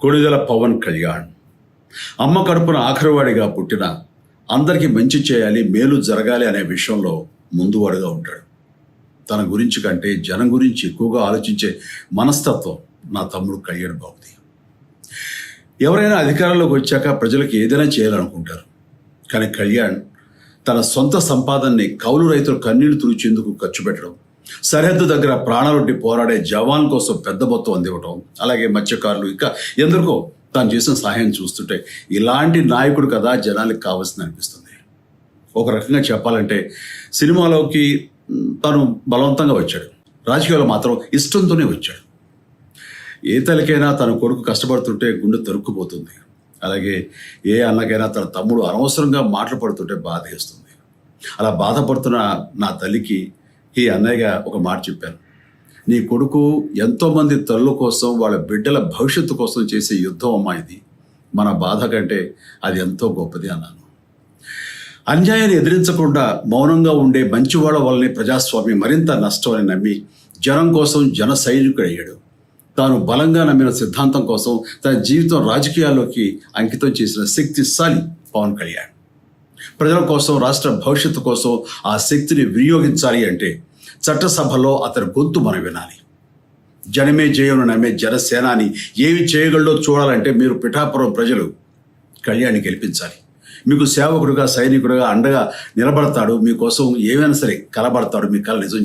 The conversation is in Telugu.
కొణిదెల పవన్ కళ్యాణ్ అమ్మ కడుపున ఆఖరివాడిగా పుట్టిన అందరికీ మంచి చేయాలి, మేలు జరగాలి అనే విషయంలో ముందువాడుగా ఉంటాడు. తన గురించి కంటే జనం గురించి ఎక్కువగా ఆలోచించే మనస్తత్వం నా తమ్ముడు కళ్యాణ్ బాబుది. ఎవరైనా అధికారంలోకి వచ్చాక ప్రజలకు ఏదైనా చేయాలనుకుంటారు. కానీ కళ్యాణ్ తన సొంత సంపాదనని కౌలు రైతులు కన్నీళ్లు తుడిచేందుకు ఖర్చు పెట్టడం, సరిహద్దు దగ్గర ప్రాణాలొడ్డి పోరాడే జవాన్ కోసం పెద్ద మొత్తం అందివ్వటం, అలాగే మత్స్యకారులు ఇంకా ఎందరికో తాను చేసిన సహాయం చూస్తుంటే ఇలాంటి నాయకుడు కదా జనానికి కావాల్సింది అనిపిస్తుంది. ఒక రకంగా చెప్పాలంటే సినిమాలోకి తను బలవంతంగా వచ్చాడు, రాజకీయాల్లో మాత్రం ఇష్టంతోనే వచ్చాడు. ఏ తల్లికైనా తన కొడుకు కష్టపడుతుంటే గుండె తరుక్కుపోతుంది. అలాగే ఏ అన్నకైనా తన తమ్ముడు అనవసరంగా మాటలు పడుతుంటే బాధేస్తుంది. అలా బాధపడుతున్న నా తల్లికి ఈ అన్నయ్యగా ఒక మాట చెప్పాను. నీ కొడుకు ఎంతోమంది తల్లుల కోసం, వాళ్ళ బిడ్డల భవిష్యత్తు కోసం చేసే యుద్ధం అమ్మా ఇది. మన బాధ కంటే అది ఎంతో గొప్పది అన్నాను. అన్యాయాన్ని ఎదిరించకుండా మౌనంగా ఉండే మంచివాళ్ళ వల్లనే ప్రజాస్వామ్యం మరింత నష్టం అని నమ్మి జనం కోసం జన సైనికుడయ్యాడు. తాను బలంగా నమ్మిన సిద్ధాంతం కోసం తన జీవితం రాజకీయాల్లోకి అంకితం చేసిన శక్తిశాలి పవన్ కళ్యాణ్. ప్రజల కోసం, రాష్ట్ర భవిష్యత్తు కోసం ఆ శక్తిని వినియోగించాలి అంటే చట్టసభలో అతని గొంతు మనం వినాలి. జనమే జయమును నమ్మే జనసేనాని ఏమి చేయగలడో చూడాలంటే మీరు పిఠాపురం ప్రజలు కళ్యాణ్ని గెలిపించాలి. మీకు సేవకుడుగా, సైనికుడుగా అండగా నిలబడతాడు. మీకోసం ఏమైనా సరే కలబడతాడు. మీ కల నిజం